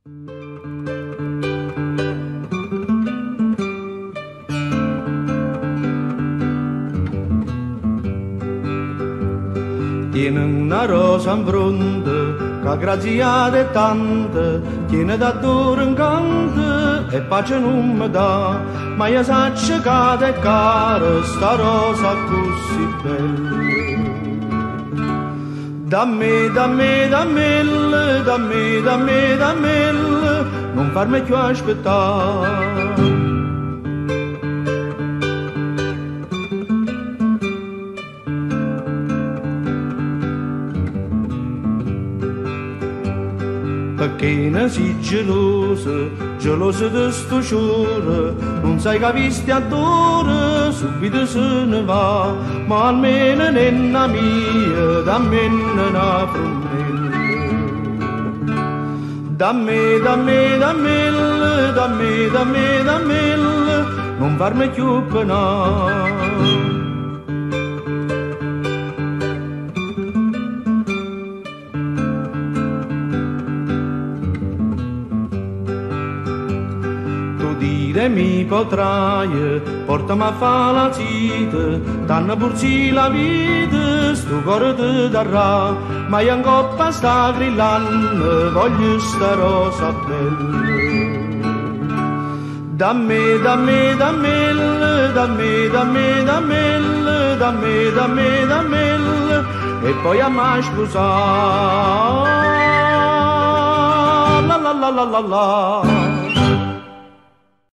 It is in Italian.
Tiene una rosa in fronte, che graziata è tanta, tiene da duro in canto e pace non mi dà, ma io saccio che è cara sta rosa così bella. Dammi, dammi, dammelle, dammi, dammi, dammelle, non farmi più aspettare. Perché ne sei gelosa, gelosa di sto cuore, non sai che visti adora, subito se ne va, ma almeno nenna mia, dammi una promessa. Dammi, dammi, dammelle, dammi, dammi, dammelle, non farmi più penare. Dire mi potrai, portami a fa la zita, t'hanno pursi la vita, sto cuore ti darà, ma io in coppa sta grillando, voglio sta rosa bella. Dammi, dammi, dammelle, dammi, dammi, dammelle, dammi, dammi, dammelle, e poi a mai sposare. La la la la la la.